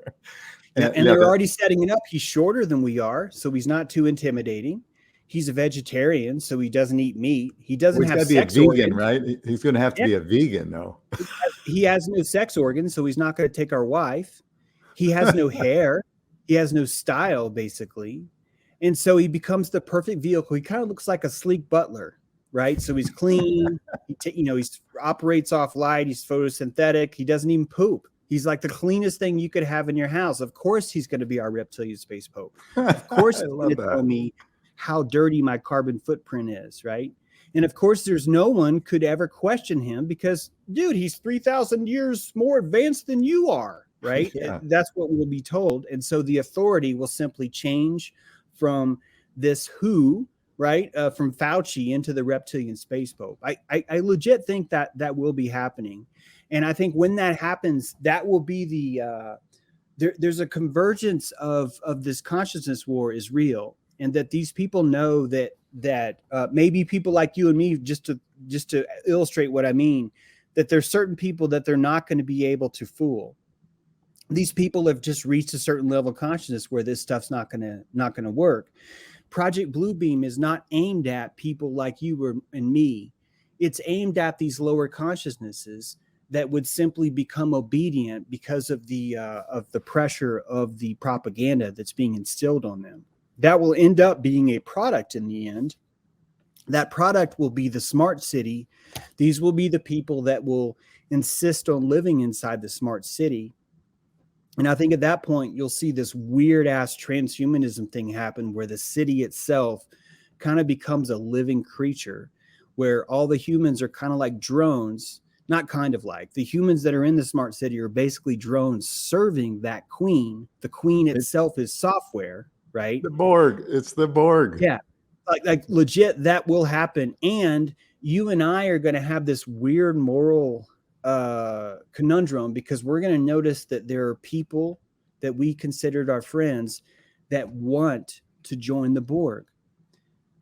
Speaker 2: And they're already setting it up. He's shorter than we are, so he's not too intimidating. He's a vegetarian, so he doesn't eat meat. He doesn't have sex
Speaker 1: vegan,
Speaker 2: organs.
Speaker 1: right? He's going to have to be a vegan, though.
Speaker 2: He has no sex organs, so he's not going to take our wife. He has no hair. He has no style, basically. And so he becomes the perfect vehicle. He kind of looks like a sleek butler, right? So he's clean. He operates off light. He's photosynthetic. He doesn't even poop. He's like the cleanest thing you could have in your house. Of course, he's going to be our reptilian space pope. Of course, he's going to tell me how dirty my carbon footprint is, right? And of course, there's no one could ever question him because, dude, he's 3,000 years more advanced than you are. right?
Speaker 1: Yeah.
Speaker 2: That's what we'll be told. And so the authority will simply change from this who, right, from Fauci into the reptilian space pope. I legit think that that will be happening. And I think when that happens, that will be there's a convergence of this consciousness war is real, and that these people know that maybe people like you and me, just to illustrate what I mean, that there's certain people that they're not going to be able to fool. These people have just reached a certain level of consciousness where this stuff's not gonna work. Project Bluebeam is not aimed at people like you and me. It's aimed at these lower consciousnesses that would simply become obedient because of the pressure of the propaganda that's being instilled on them. That will end up being a product in the end. That product will be the smart city. These will be the people that will insist on living inside the smart city. And I think at that point, you'll see this weird ass transhumanism thing happen where the city itself kind of becomes a living creature, where all the humans are kind of like drones. Not kind of like, the humans that are in the smart city are basically drones serving that queen. The queen itself is software, right?
Speaker 1: The Borg. It's the Borg.
Speaker 2: Yeah. Like legit, that will happen. And you and I are going to have this weird moral conundrum, because we're going to notice that there are people that we considered our friends that want to join the Borg,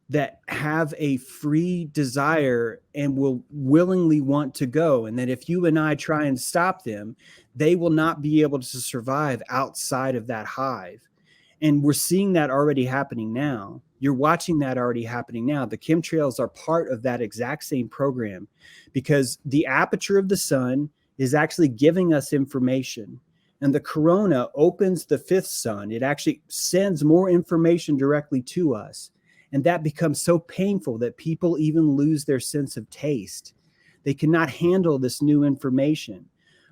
Speaker 2: that have a free desire and will willingly want to go. And that if you and I try and stop them, they will not be able to survive outside of that hive. And we're seeing that already happening now. You're watching that already happening now. The chemtrails are part of that exact same program, because the aperture of the sun is actually giving us information. And the corona opens the fifth sun. It actually sends more information directly to us. And that becomes so painful that people even lose their sense of taste. They cannot handle this new information.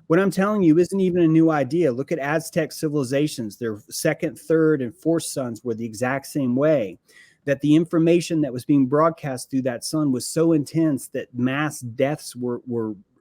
Speaker 2: What I'm telling you isn't even a new idea. Look at Aztec civilizations. Their second, third, and fourth suns were the exact same way. That the information that was being broadcast through that sun was so intense that mass deaths were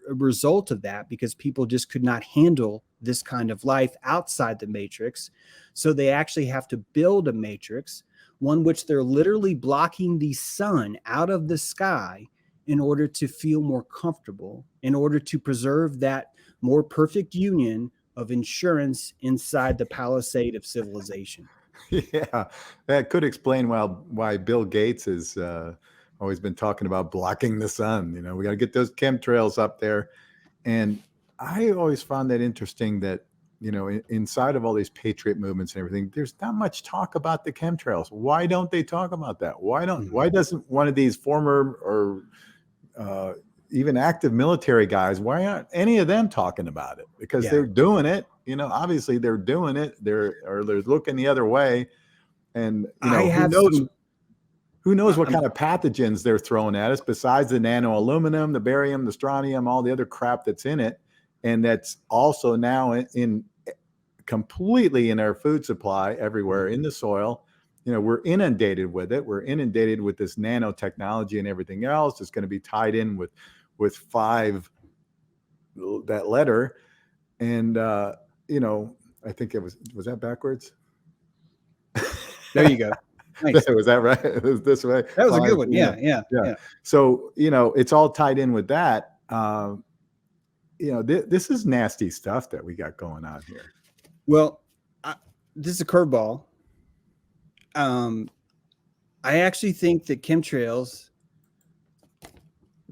Speaker 2: a result of that, because people just could not handle this kind of life outside the matrix. So they actually have to build a matrix, one which they're literally blocking the sun out of the sky in order to feel more comfortable, in order to preserve that more perfect union of insurance inside the palisade of civilization.
Speaker 1: Yeah, that could explain why Bill Gates has always been talking about blocking the sun. You know, we got to get those chemtrails up there. And I always found that interesting that, you know, inside of all these patriot movements and everything, there's not much talk about the chemtrails. Why don't they talk about that? Why doesn't one of these former or even active military guys, why aren't any of them talking about it? Because they're doing it. You know, obviously they're doing it. They're looking the other way. And, you know, who knows what kind of pathogens they're throwing at us besides the nano aluminum, the barium, the strontium, all the other crap that's in it. And that's also now in completely in our food supply everywhere in the soil. You know, we're inundated with it. We're inundated with this nanotechnology and everything else. It's going to be tied in with 5, that letter. And, you know, I think was that backwards?
Speaker 2: There you go. Nice.
Speaker 1: Was that right? It was this way.
Speaker 2: That was a good one. Yeah.
Speaker 1: So, you know, it's all tied in with that. You know, this is nasty stuff that we got going on here.
Speaker 2: Well, this is a curveball. I actually think that chemtrails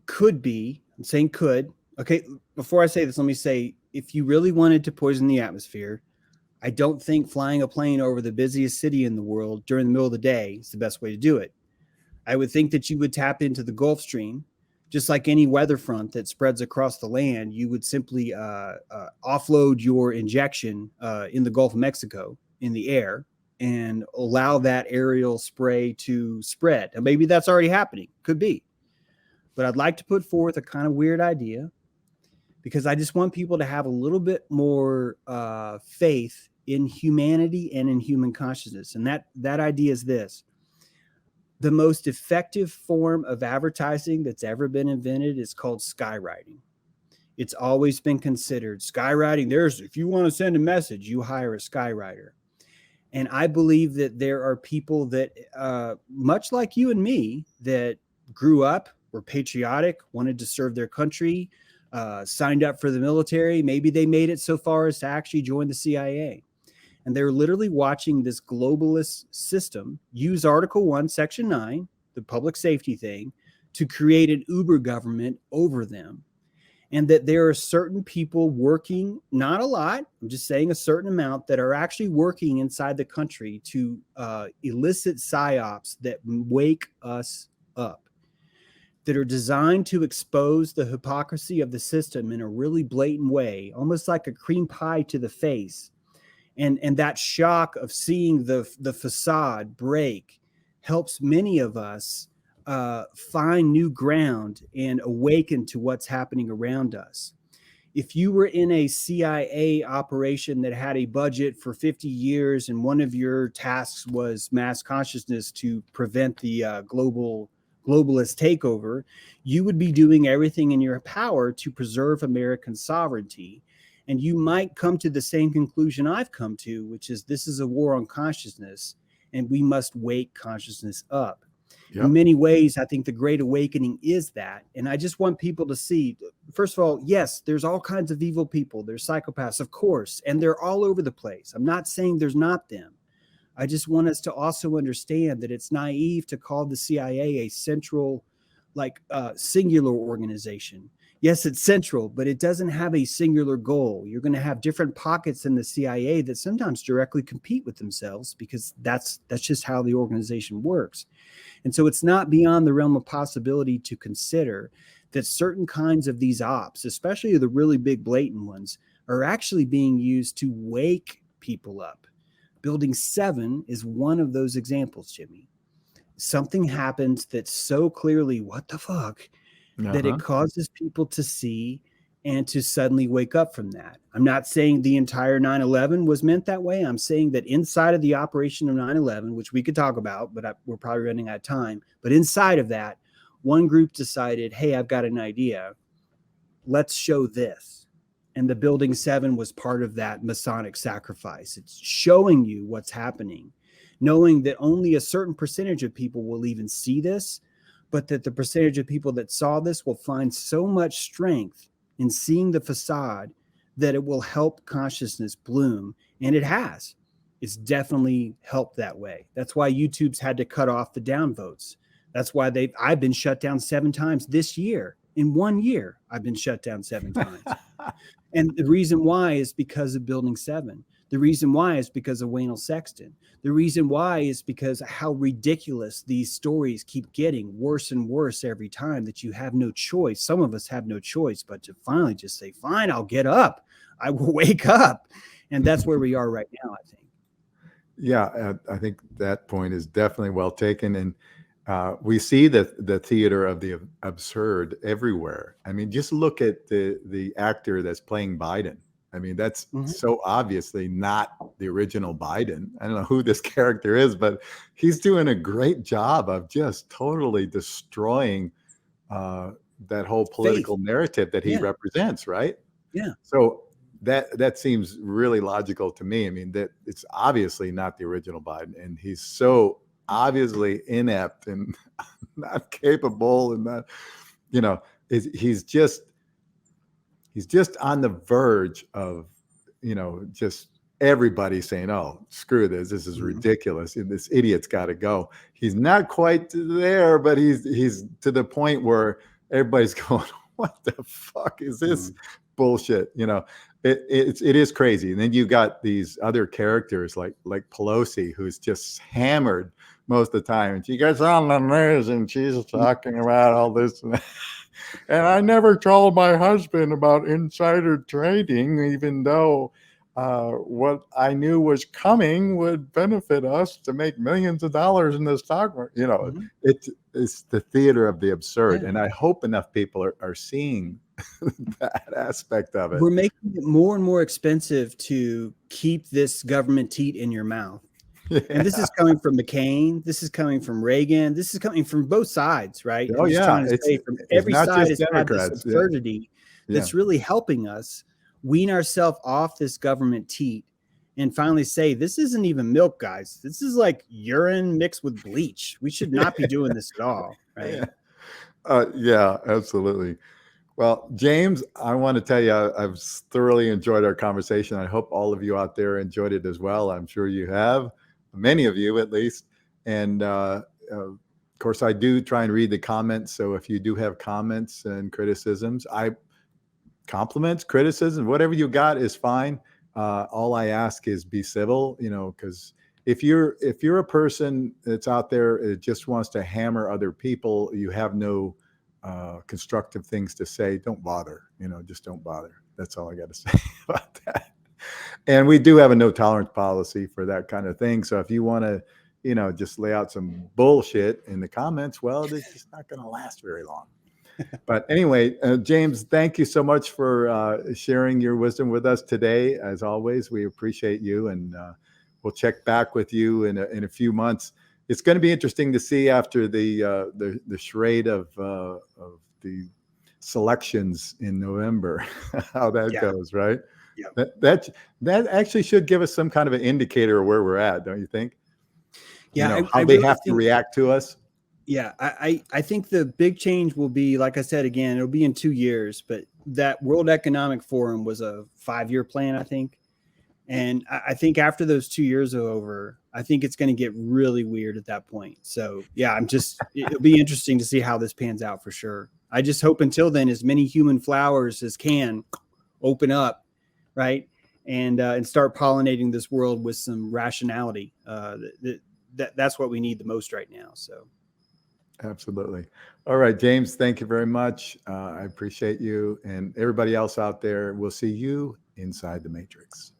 Speaker 2: could be, I'm saying could. Okay, before I say this, let me say, if you really wanted to poison the atmosphere, I don't think flying a plane over the busiest city in the world during the middle of the day is the best way to do it. I would think that you would tap into the Gulf Stream, just like any weather front that spreads across the land. You would simply offload your injection in the Gulf of Mexico in the air and allow that aerial spray to spread. And maybe that's already happening. Could be. But I'd like to put forth a kind of weird idea, because I just want people to have a little bit more faith in humanity and in human consciousness. And that idea is this. The most effective form of advertising that's ever been invented is called skywriting. It's always been considered skywriting. If you want to send a message, you hire a skywriter. And I believe that there are people that, much like you and me, that grew up, were patriotic, wanted to serve their country, signed up for the military. Maybe they made it so far as to actually join the CIA. And they're literally watching this globalist system use Article 1, Section 9, the public safety thing, to create an uber government over them. And that there are certain people working, not a lot, I'm just saying a certain amount, that are actually working inside the country to elicit psyops that wake us up, that are designed to expose the hypocrisy of the system in a really blatant way, almost like a cream pie to the face. And that shock of seeing the facade break helps many of us find new ground and awaken to what's happening around us. If you were in a CIA operation that had a budget for 50 years and one of your tasks was mass consciousness to prevent the globalist takeover, you would be doing everything in your power to preserve American sovereignty. And you might come to the same conclusion I've come to, which is this is a war on consciousness, and we must wake consciousness up. Yep. In many ways, I think the Great Awakening is that. And I just want people to see, first of all, yes, there's all kinds of evil people. There's psychopaths, of course, and they're all over the place. I'm not saying there's not them. I just want us to also understand that it's naive to call the CIA a central, singular organization. Yes, it's central, but it doesn't have a singular goal. You're going to have different pockets in the CIA that sometimes directly compete with themselves because that's just how the organization works. And so it's not beyond the realm of possibility to consider that certain kinds of these ops, especially the really big blatant ones, are actually being used to wake people up. Building 7 is one of those examples, Jimmy. Something happens that's so clearly, what the fuck, that it causes people to see and to suddenly wake up from that. I'm not saying the entire 9/11 was meant that way. I'm saying that inside of the operation of 9/11, which we could talk about, but we're probably running out of time. But inside of that, one group decided, hey, I've got an idea. Let's show this. And the Building 7 was part of that Masonic sacrifice. It's showing you what's happening, knowing that only a certain percentage of people will even see this, but that the percentage of people that saw this will find so much strength in seeing the facade that it will help consciousness bloom. And it has. It's definitely helped that way. That's why YouTube's had to cut off the downvotes. That's why I've been shut down 7 times this year. In 1 year, I've been shut down 7 times. And the reason why is because of Building 7. The reason why is because of Waynell Sexton. The reason why is because how ridiculous these stories keep getting worse and worse every time, that you have no choice. Some of us have no choice but to finally just say, fine, I'll get up. I will wake up. And that's where we are right now, I think.
Speaker 1: Yeah, I think that point is definitely well taken. And we see the theater of the absurd everywhere. I mean, just look at the actor that's playing Biden. I mean, that's so obviously not the original Biden. I don't know who this character is, but he's doing a great job of just totally destroying that whole political narrative that he represents, right?
Speaker 2: Yeah.
Speaker 1: So that seems really logical to me. I mean, that it's obviously not the original Biden, and he's so obviously inept and not capable, and not, he's just on the verge of, just everybody saying, oh, screw this is ridiculous, and this idiot's got to go. He's not quite there, but he's to the point where everybody's going, what the fuck is this bullshit? It is crazy. And then you've got these other characters like Pelosi, who's just hammered most of the time, and she gets on the news and she's talking about all this and that. And I never told my husband about insider trading, even though what I knew was coming would benefit us to make millions of dollars in the stock market. It's the theater of the absurd. And I hope enough people are seeing that aspect of it.
Speaker 2: We're making it more and more expensive to keep this government teat in your mouth. Yeah. And this is coming from McCain. This is coming from Reagan. This is coming from both sides, right?
Speaker 1: Oh, yeah.
Speaker 2: From every side has had this absurdity that's really helping us wean ourselves off this government teat and finally say, this isn't even milk, guys. This is like urine mixed with bleach. We should not be doing this at all, right?
Speaker 1: Yeah. Yeah, absolutely. Well, James, I want to tell you, I've thoroughly enjoyed our conversation. I hope all of you out there enjoyed it as well. I'm sure you have, many of you at least. And of course, I do try and read the comments. So if you do have comments and criticisms, compliments, criticism, whatever you got is fine. All I ask is be civil, because if you're a person that's out there that just wants to hammer other people, you have no constructive things to say, don't bother, just don't bother. That's all I got to say about that. And we do have a no tolerance policy for that kind of thing. So if you want to, just lay out some bullshit in the comments, well, it's just not going to last very long. But anyway, James, thank you so much for sharing your wisdom with us today. As always, we appreciate you, and we'll check back with you in a few months. It's going to be interesting to see after the charade of the selections in November how that goes, right?
Speaker 2: Yeah.
Speaker 1: That actually should give us some kind of an indicator of where we're at, don't you think?
Speaker 2: Yeah,
Speaker 1: how they really have to react to us.
Speaker 2: Yeah, I think the big change will be, like I said, again, it'll be in 2 years, but that World Economic Forum was a 5-year plan, I think. And I think after those 2 years are over, I think it's going to get really weird at that point. So yeah, it'll be interesting to see how this pans out for sure. I just hope until then, as many human flowers as can open up, right? And start pollinating this world with some rationality. That's what we need the most right now. So.
Speaker 1: Absolutely. All right, James, thank you very much. I appreciate you, and everybody else out there. We'll see you inside the Matrix.